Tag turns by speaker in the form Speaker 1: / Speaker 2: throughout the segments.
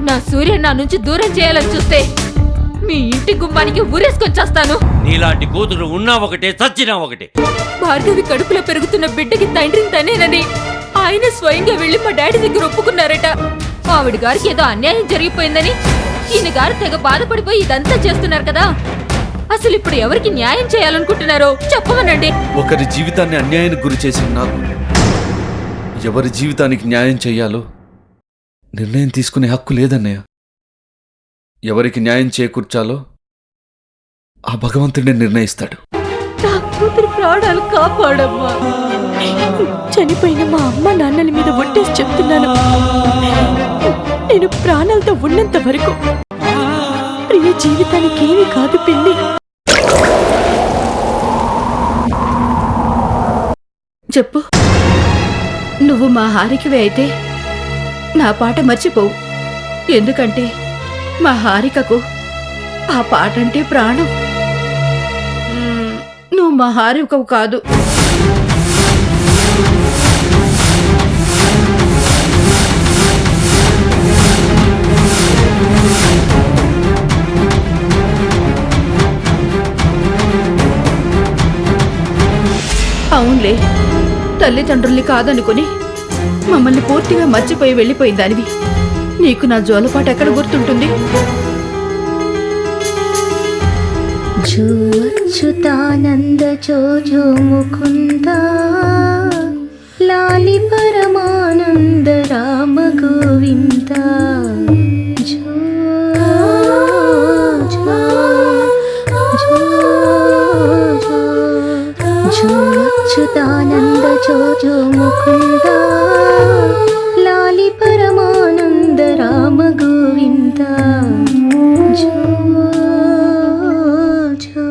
Speaker 1: నా సూర్య నా నుంచి దూరం చేయాలని చూస్తే మీ ఇంటి గుమ్మానికి ఊరేసుకొని చేస్తాను.
Speaker 2: నీలాంటి కూతురు ఉన్నా ఒకటే, చచ్చినా ఒకటే.
Speaker 1: భార్గవి కడుపులో పెరుగుతున్న బిడ్డకి తండ్రిని తనేనని ఆయన స్వయంగా వెళ్లి మా డాడీ దగ్గర ఒప్పుకున్నారట. ఆవిడ గారికి ఏదో అన్యాయం జరిగిపోయిందని ఈయన గారు తెగ బాధపడిపోయి ఇదంతా చేస్తున్నారు కదా. అసలు ఇప్పుడు ఎవరికి న్యాయం చేయాలనుకుంటున్నారో చెప్పమనండి.
Speaker 3: ఒకరి జీవితాన్ని అన్యాయానికి గురి చేసిన నాకు ఎవరి జీవితానికి న్యాయం చెయ్యాలో నిర్ణయం తీసుకునే హక్కు లేదన్నయ్య. ఎవరికి న్యాయం చేకూర్చాలో ఆ భగవంతుడే నిర్ణయిస్తాడు.
Speaker 1: నా కూతురు ప్రాణాలు కాపాడమ్మా.
Speaker 4: చనిపోయిన మా అమ్మ నాన్నల మీద ఒట్టేసి చెప్తున్నాను, నేను ప్రాణాలతో ఉన్నంత వరకు ప్రియ జీవితానికి ఏమీ కాదు పిన్ని.
Speaker 5: చెప్పు, నువ్వు మా హారికవే అయితే నా పాట మర్చిపోవు. ఎందుకంటే మా హారికకు ఆ పాట అంటే ప్రాణం. నువ్వు మా హారికవు కాదు. అవునులే, తల్లిదండ్రుల్ని కాదనుకుని మమ్మల్ని పూర్తిగా మర్చిపోయి వెళ్ళిపోయిందానివి. నీకు నా జోలపాట ఎక్కడ గుర్తుంటుంది?
Speaker 6: జో అచ్యుతానంద జో జో ముకుంద లాలి పరమానంద రామ గోవింద జో జో జో జో జో అచ్యుతానంద జో జో ముకుంద లాలి పరమానంద రామ గోవింద జో జో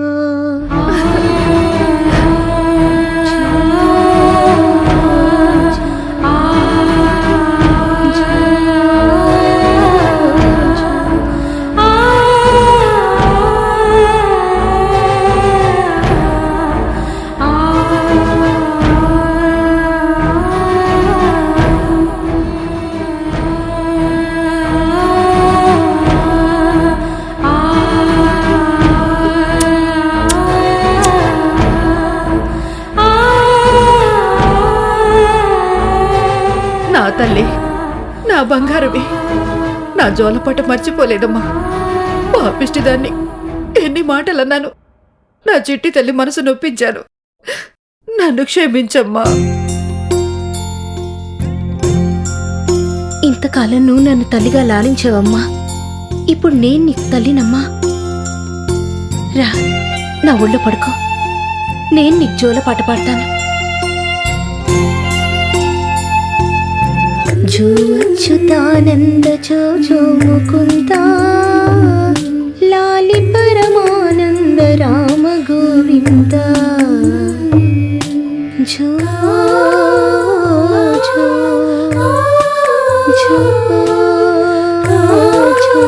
Speaker 5: నా తల్లి, నా బంగారమే, నా జోలపాట మర్చిపోలేదమ్మా. పాపిష్టిదాన్ని ఎన్ని మాటలన్నాను. నా చిట్టి తల్లి మనసు నొప్పించాను. నన్ను క్షమించమ్మా.
Speaker 6: ఇంతకాలం నువ్వు నన్ను తల్లిగా లాలించావమ్మా. ఇప్పుడు నేను నీకు తల్లినమ్మా. రా, నా ఒళ్ళో పడుకో. నేను నీకు జోల పాట పాడతాను. జో అచ్యుతానంద జో జో ముకుంద లాలి పరమానంద రామ గోవింద జో జో జో జో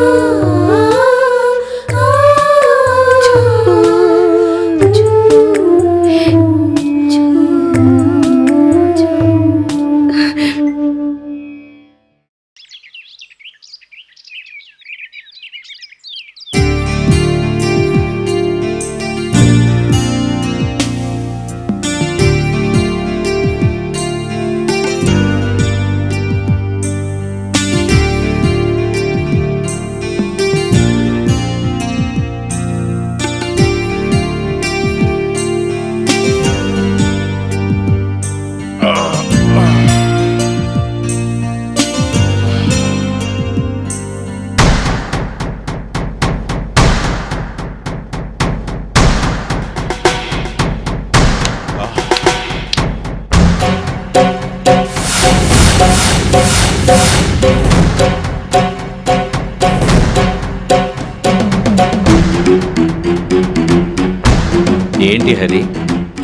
Speaker 2: ఏంటి హరి,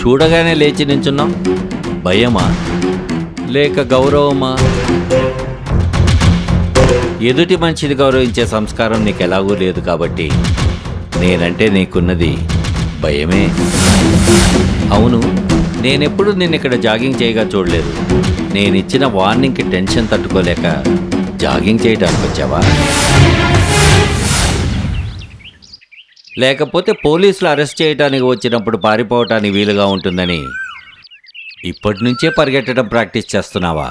Speaker 2: చూడగానే లేచి నించున్నాం? భయమా లేక గౌరవమా? ఎదుటి మనిషిని గౌరవించే సంస్కారం నీకు ఎలాగూ లేదు కాబట్టి నేనంటే నీకున్నది భయమే. అవును, నేనెప్పుడు నిన్ను ఇక్కడ జాగింగ్ చేయగా చూడలేదు. నేనిచ్చిన వార్నింగ్కి టెన్షన్ తట్టుకోలేక జాగింగ్ చేయడానికి వచ్చావా? లేకపోతే పోలీసులు అరెస్ట్ చేయడానికి వచ్చినప్పుడు పారిపోవటానికి వీలుగా ఉంటుందని ఇప్పటి నుంచే పరిగెట్టడం ప్రాక్టీస్ చేస్తున్నావా?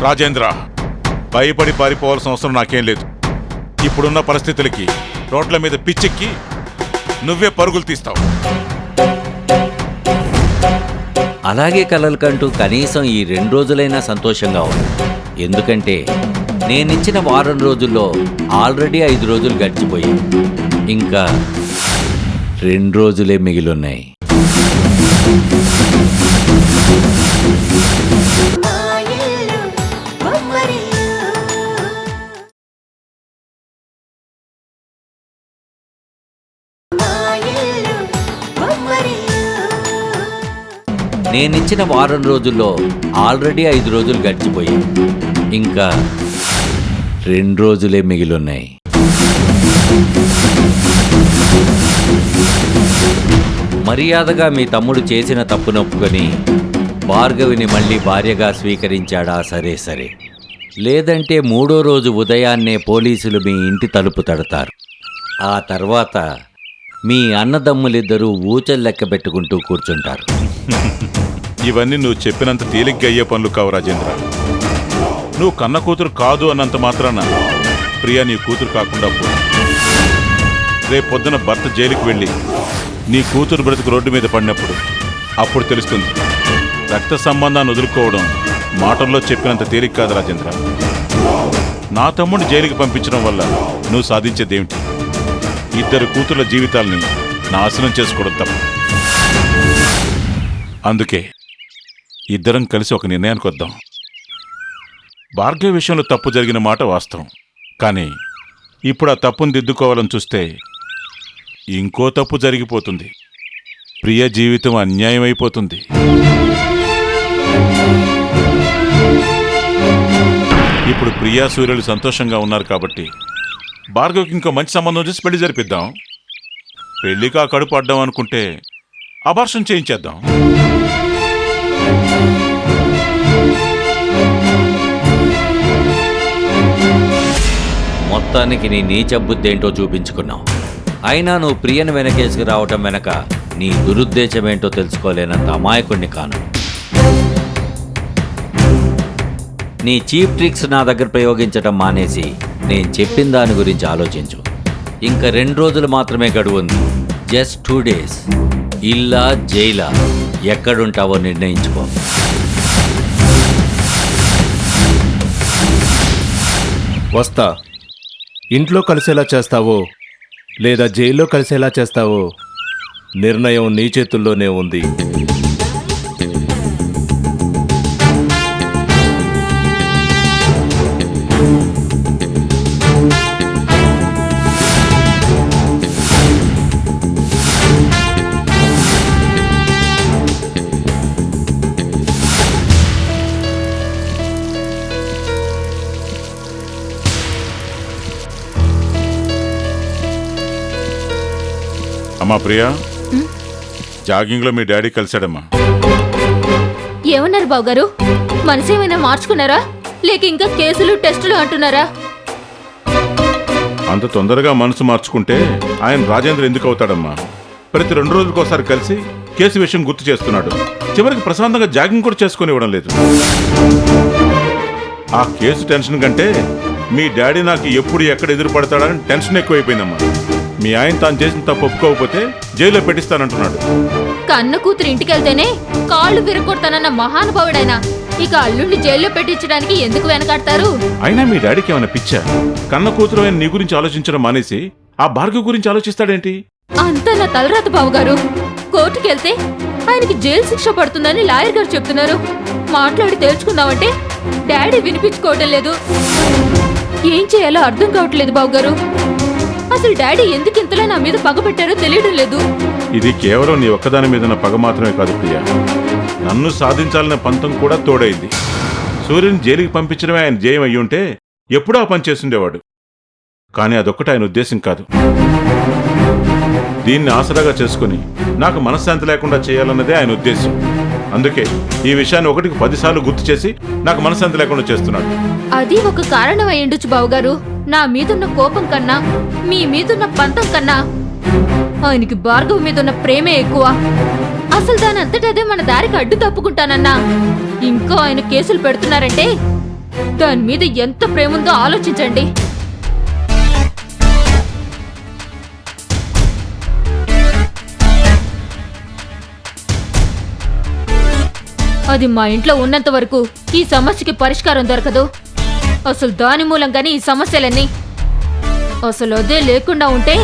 Speaker 7: రాజేంద్ర, భయపడి పారిపోవాల్సిన అవసరం నాకేం లేదు. ఇప్పుడున్న పరిస్థితులకి రోడ్ల మీద పిచ్చెక్కి నువ్వే పరుగులు తీస్తావు.
Speaker 2: అలాగే కలలు కంటూ కనీసం ఈ 2 రోజులైనా సంతోషంగా ఉంది. ఎందుకంటే నేనిచ్చిన వారం రోజుల్లో ఆల్రెడీ 5 రోజులు గడిచిపోయాయి. ఇంకా 2 రోజులే మిగిలున్నాయి. నేనిచ్చిన వారం రోజుల్లో ఆల్రెడీ 5 రోజులు గడిచిపోయాయి. ఇంకా 2 రోజులే మిగిలున్నాయి. మర్యాదగా మీ తమ్ముడు చేసిన తప్పునొప్పుకొని భార్గవిని మళ్ళీ భార్యగా స్వీకరించాడా? సరే. లేదంటే 3వ రోజు ఉదయాన్నే పోలీసులు మీ ఇంటి తలుపు తడతారు. ఆ తర్వాత మీ అన్నదమ్ములిద్దరూ ఊచలు లెక్క పెట్టుకుంటూ కూర్చుంటారు.
Speaker 7: ఇవన్నీ నువ్వు చెప్పినంత తేలిగ్గా అయ్యే పనులు కావు రాజేంద్ర. నువ్వు కన్న కూతురు కాదు అన్నంత మాత్రాన ప్రియా నీ కూతురు కాకుండా పో. రేపు పొద్దున భర్త జైలుకి వెళ్ళి నీ కూతురు బ్రతుకు రోడ్డు మీద పడినప్పుడు అప్పుడు తెలుస్తుంది. రక్త సంబంధాన్ని వదులుకోవడం మాటల్లో చెప్పినంత తేలిక కాదు రాజేంద్ర. నా తమ్ముడిని జైలుకి పంపించడం వల్ల నువ్వు సాధించేదేమిటి? 2 కూతుర్ల జీవితాల్ని నాశనం చేసుకోవడం తప్ప. అందుకే ఇద్దరం కలిసి ఒక నిర్ణయానికి వద్దాం. భార్గవి విషయంలో తప్పు జరిగిన మాట వాస్తవం. కానీ ఇప్పుడు ఆ తప్పును దిద్దుకోవాలని చూస్తే ఇంకో తప్పు జరిగిపోతుంది. ప్రియ జీవితం అన్యాయమైపోతుంది. ఇప్పుడు ప్రియా సూర్యులు సంతోషంగా ఉన్నారు కాబట్టి భార్గవికి ఇంకో మంచి సంబంధం చేసి పెళ్లి జరిపిద్దాం. పెళ్లికి ఆ కడుపు అడ్డాం అనుకుంటే అబార్షన్ చేయించేద్దాం.
Speaker 2: మొత్తానికి నీ నీచ బుద్ధేంటో చూపించుకున్నావు. అయినా నువ్వు ప్రియను వెనకేసుకు రావటం వెనక నీ దురుద్దేశమేంటో తెలుసుకోలేనంత అమాయకుణ్ణి కాను. నీ చీప్ ట్రిక్స్ నా దగ్గర ప్రయోగించటం మానేసి నేను చెప్పిన దాని గురించి ఆలోచించు. ఇంకా 2 రోజులు మాత్రమే గడువు ఉంది. Just 2 days. ఇల్లా జైలా ఎక్కడుంటావో నిర్ణయించుకో.
Speaker 8: వస్తా. ఇంట్లో కలిసేలా చేస్తావో లేదా జైల్లో కలిసేలా చేస్తావో నిర్ణయం నీ చేతుల్లోనే ఉంది.
Speaker 7: అమ్మా ప్రియా, జాగింగ్లో మీ డాడీ కలిశాడమ్మా.
Speaker 1: ఏమన్నారు బావగారు? మనసేమైనా మార్చుకున్నారా? లేక ఇంకా కేసులు టెస్టులు అంటున్నారా?
Speaker 7: అంత తొందరగా మనసు మార్చుకుంటే ఆయన రాజేంద్ర ఎందుకు అవుతాడమ్మా? ప్రతి 2 రోజులకోసారి కలిసి కేసు విషయం గుర్తు చేస్తున్నాడు. చివరికి ప్రశాంతంగా జాగింగ్ కూడా చేసుకుని ఇవ్వడం లేదు. ఆ కేసు టెన్షన్ కంటే మీ డాడీ నాకు ఎప్పుడు ఎక్కడ ఎదురు పడతాడని టెన్షన్ ఎక్కువైపోయిందమ్మా. మీ ఆయన తాను చేసిన తప్పు ఒప్పుకోకపోతే జైల్లో పెట్టిస్తానంటున్నాడు.
Speaker 1: కన్న కూతురు ఇంటికెళ్తేనే కాళ్ళు విరగొడతానన్న మహానుభావుడైనా ఇక అల్లుడిని జైల్లో పెట్టించడానికి ఎందుకు వెనకాడతారు?
Speaker 7: అయినా మీ డాడీకి ఏమైనా పిచ్చా? కన్న కూతురు ఆయన నీ గురించి ఆలోచించడం మానేసి ఆ భార్గవి గురించి ఆలోచిస్తాడేంటి?
Speaker 1: అంతా నా తలరాత బావగారు. కోర్టుకెళ్తే ఆయనకి జైలు శిక్ష పడుతుందని లాయర్ గారు చెప్తున్నారు. మాట్లాడి తేల్చుకుందామంటే డాడీ వినిపించుకోవటం లేదు. ఏం చేయాలో అర్థం కావట్లేదు బావగారు. అసలు డాడీ ఎందుకు ఇంతలా నా మీద పగ పెట్టారో తెలియడం లేదు.
Speaker 7: ఇది కేవలం నీ ఒక్కదాని మీద పగ మాత్రమే కాదు ప్రియా, నన్ను సాధించాలనే పంతం కూడా తోడైంది. సూర్యుని జైలుకి పంపించడమే ఆయన జయం అయ్యుంటే ఎప్పుడూ ఆ పని చేస్తుండేవాడు. కానీ అదొక్కటి ఆయన ఉద్దేశం కాదు. దీన్ని ఆసరాగా చేసుకుని నాకు మనశ్శాంతి లేకుండా చేయాలన్నదే ఆయన ఉద్దేశం. అందుకే ఈ విషయాన్ని 1కి 10 సార్లు గుర్తు చేసి నాకు మనశ్శాంతి లేకుండా చేస్తున్నాడు.
Speaker 1: అది ఒక కారణం అయ్యుండొచ్చు బావగారు. నా మీదున్న కోపం కన్నా మీ మీదున్న పంతం కన్నా ఆయనకి భార్గవ్ మీదున్న ప్రేమే ఎక్కువ. అసలు దాని అంతటదే మన దారికి అడ్డు తప్పుకుంటానన్నా ఇంకా ఆయన కేసులు పెడుతున్నారంటే దాని మీద ఎంత ప్రేముందో ఆలోచించండి. అది మా ఇంట్లో ఉన్నంత వరకు ఈ సమస్యకి పరిష్కారం దొరకదు. అసలు దాని మూలంగానే ఈ సమస్యలన్నీ. అసలు అదే లేకుండా ఉంటే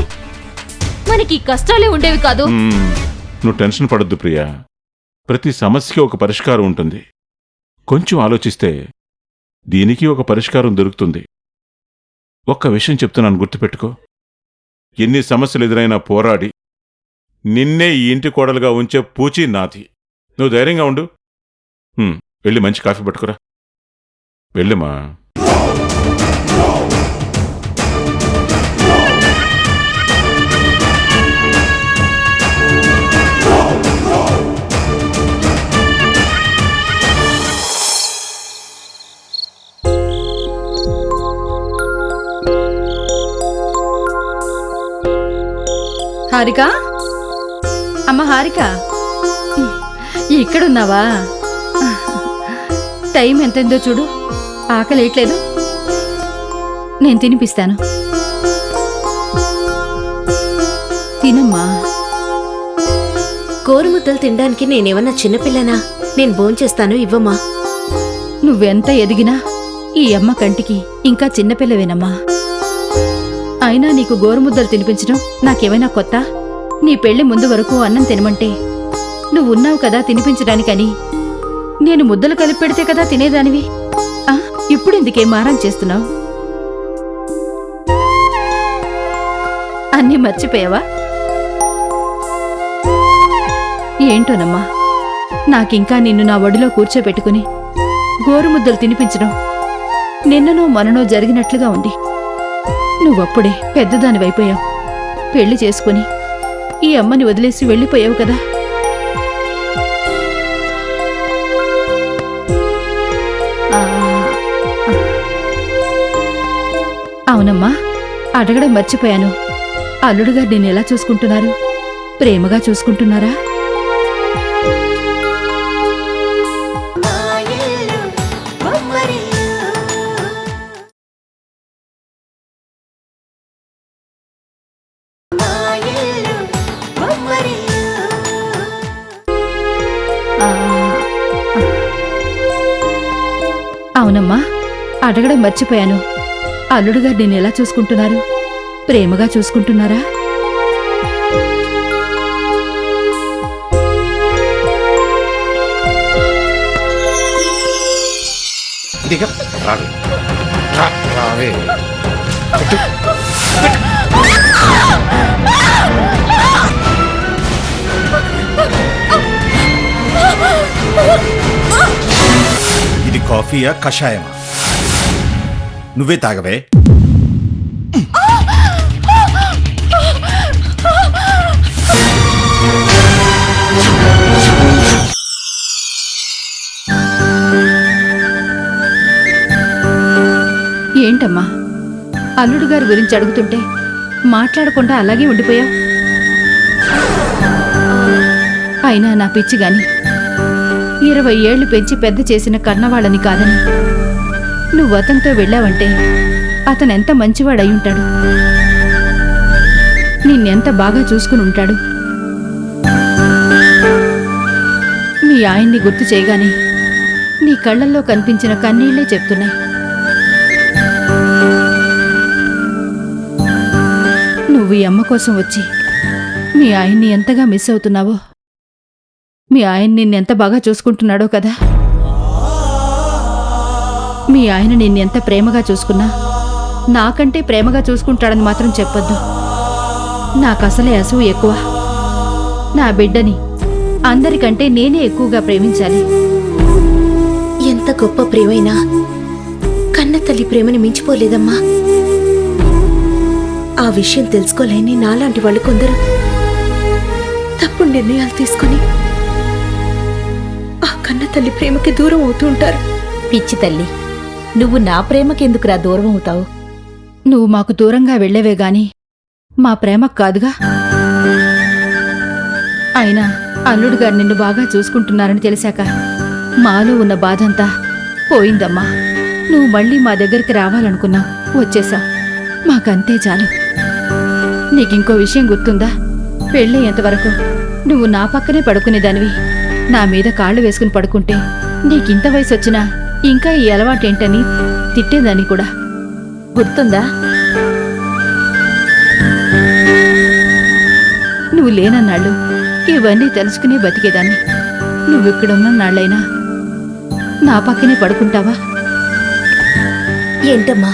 Speaker 1: మనకి ఈ కష్టాలే ఉండేవి కాదు.
Speaker 7: నువ్వు టెన్షన్ పడొద్దు ప్రియా. ప్రతి సమస్యకి ఒక పరిష్కారం ఉంటుంది. కొంచెం ఆలోచిస్తే దీనికి ఒక పరిష్కారం దొరుకుతుంది. ఒక్క విషయం చెప్తున్నాను, గుర్తుపెట్టుకో. ఎన్ని సమస్యలు ఎదురైనా పోరాడి నిన్నే ఈ ఇంటి కోడలుగా ఉంచే పూచి నాది. నువ్వు ధైర్యంగా ఉండు. వెళ్ళి మంచి కాఫీ పట్టుకురా. వెళ్ళిమా.
Speaker 5: హారిక, అమ్మ హారిక, ఇక్కడున్నావా? టైం ఎంతైందో చూడు. ఆకలేయట్లేదు. నేను తినిపిస్తాను, తినమ్మా.
Speaker 6: గోరుముద్దలు తినడానికి నేనేమన్నా చిన్నపిల్లనా? నేను భోంచేస్తాను, ఇవ్వమ్మా.
Speaker 5: నువ్వెంత ఎదిగినా ఈ అమ్మ కంటికి ఇంకా చిన్నపిల్లవేనమ్మా. అయినా నీకు గోరుముద్దలు తినిపించడం నాకేమైనా కొత్త? నీ పెళ్లి ముందు వరకు అన్నం తినమంటే నువ్వున్నావు కదా తినిపించడానికని. నేను ముద్దలు కలిపి పెడితే కదా తినేదానివి. ఇప్పుడెందుకే మారం చేస్తున్నావు? అన్నీ మర్చిపోయావా? ఏంటోనమ్మా, నాకింకా నిన్ను నా ఒడిలో కూర్చోబెట్టుకుని గోరుముద్దలు తినిపించడం నిన్ననో మననో జరిగినట్లుగా ఉంది. నువ్వప్పుడే పెద్దదానివైపోయావు. పెళ్లి చేసుకుని ఈ అమ్మని వదిలేసి వెళ్ళిపోయావు కదా. అవునమ్మా, అడగడం మర్చిపోయాను. అల్లుడుగారు నిన్ను ఎలా చూసుకుంటున్నారు? ప్రేమగా చూసుకుంటున్నారా? అవునమ్మా, అడగడం మర్చిపోయాను. అల్లుడుగారు నిన్ను ఎలా చూసుకుంటున్నారు? ప్రేమగా చూసుకుంటున్నారా?
Speaker 9: ఇది కాఫీయా కషాయమా? నువ్వే తాగవే.
Speaker 5: ఏంటమ్మా, అల్లుడు గారి గురించి అడుగుతుంటే మాట్లాడకుండా అలాగే ఉండిపోయావు? అయినా నా పిచ్చి గాని 20 ఏళ్లు పెంచి పెద్ద చేసిన కన్నవాళ్ళని కాదని నువ్వు అతనితో వెళ్ళావంటే అతనెంత మంచివాడై ఉంటాడు, నిన్నెంత బాగా చూసుకుని ఉంటాడు. మీ ఆయన్ని గుర్తు చేయగానే నీ కళ్ళల్లో కనిపించిన కన్నీళ్లే చెప్తున్నాయి. నువ్వు ఈ అమ్మ కోసం వచ్చి మీ ఆయన్ని ఎంతగా మిస్ అవుతున్నావో, మీ ఆయన నిన్నెంత బాగా చూసుకుంటున్నాడో కదా. మీ ఆయన నిన్నెంత ప్రేమగా చూసుకున్నా నాకంటే ప్రేమగా చూసుకుంటాడని మాత్రం చెప్పొద్దు. నాకసలే అసూయ ఎక్కువ. నా బిడ్డని అందరికంటే నేనే ఎక్కువగా ప్రేమించాలి.
Speaker 6: ఎంత గొప్ప ప్రేమైనా కన్న తల్లి ప్రేమని మించిపోలేదమ్మా. ఆ విషయం తెలుసుకోలేని నాలాంటి వాళ్ళు కొందరు తప్పుడు నిర్ణయాలు తీసుకుని
Speaker 4: తల్లి ప్రేమకి దూరం అవుతూ ఉంటారు.
Speaker 6: పిచ్చి తల్లి, నువ్వు నా ప్రేమకెందుకురా దూరం అవుతావు?
Speaker 5: నువ్వు మాకు దూరంగా వెళ్ళేవే గాని మా ప్రేమకు కాదుగా. అయినా అల్లుడు గారు నిన్ను బాగా చూసుకుంటున్నారని తెలిసాక మాలో ఉన్న బాధంతా పోయిందమ్మా. నువ్వు మళ్ళీ మా దగ్గరికి రావాలనుకున్నావు, వచ్చేసావు. మాకంతే చాలు. నీకింకో విషయం గుర్తుందా? పెళ్ళయ్యేంతవరకు నువ్వు నా పక్కనే పడుకునేదానివి. నా మీద కాళ్ళు వేసుకుని పడుకుంటే నీకింత వయసు వచ్చినా ఇంకా ఈ అలవాటేంటని తిట్టేదాన్ని కూడా.
Speaker 6: గుర్తుందా?
Speaker 5: నువ్వు లేనన్నాళ్ళు ఇవన్నీ తెలుసుకునే బతికేదాన్ని. నువ్విక్కడున్న నాళ్ళైనా నా పక్కనే పడుకుంటావా?
Speaker 6: ఏంటమ్మా,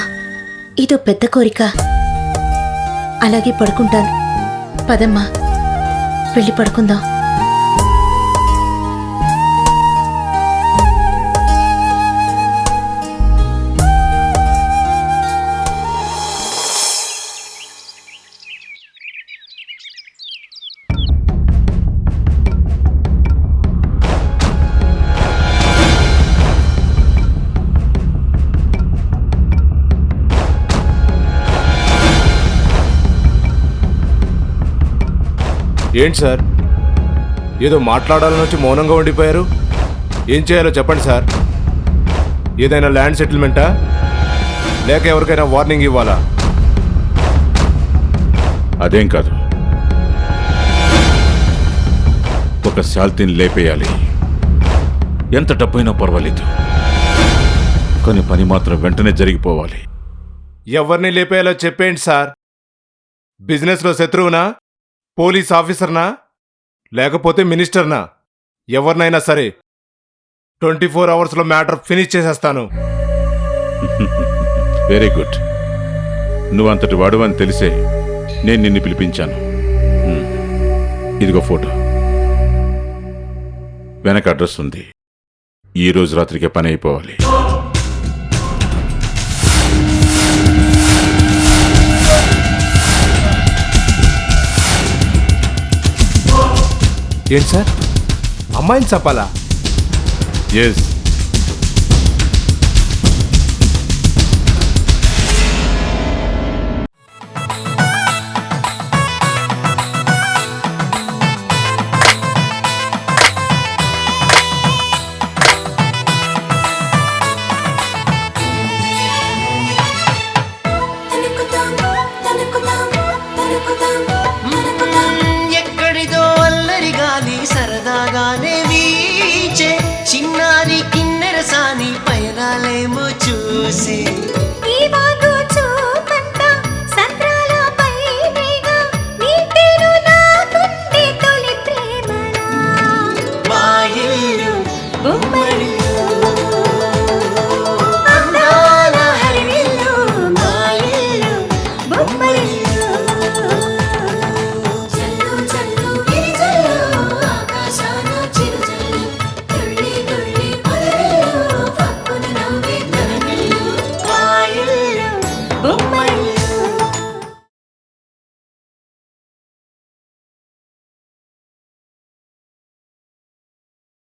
Speaker 6: ఇదో పెద్ద కోరిక. అలాగే పడుకుంటాను. పదమ్మా, వెళ్ళి పడుకుందాం.
Speaker 8: ఏంటి సార్, ఏదో మాట్లాడాలని వచ్చి మౌనంగా ఉండిపోయారు? ఏం చేయాలో చెప్పండి సార్. ఏదైనా ల్యాండ్ సెటిల్మెంటా, లేక ఎవరికైనా వార్నింగ్ ఇవ్వాలా?
Speaker 7: అదేం కాదు, ఒక శాల్తీని లేపేయాలి. ఎంత డబ్బైనా పర్వాలేదు, కానీ పని మాత్రం వెంటనే జరిగిపోవాలి.
Speaker 8: ఎవరిని లేపేయాలో చెప్పేయండి సార్. బిజినెస్లో శత్రువునా, పోలీస్ ఆఫీసర్నా, లేకపోతే మినిస్టర్నా? ఎవరినైనా సరే 24 అవర్స్లో మ్యాటర్ ఫినిష్ చేసేస్తాను.
Speaker 7: Very good. నువ్వంతటి వాడు అని తెలిసే నేను నిన్ను పిలిపించాను. ఇదిగో ఫోటో, వెనక అడ్రస్ ఉంది. ఈ రోజు రాత్రికే పని అయిపోవాలి.
Speaker 8: ఏంటి సార్, అమ్మాయిని చెప్పాలా?
Speaker 7: ఎస్.
Speaker 10: ఎక్కడిదో అల్లరి గాలి సరదాగానే వీచే, చిన్నారి కిన్నెర సాని పయనాలేమో చూసి మా ఇల్లు ఉమ్మడి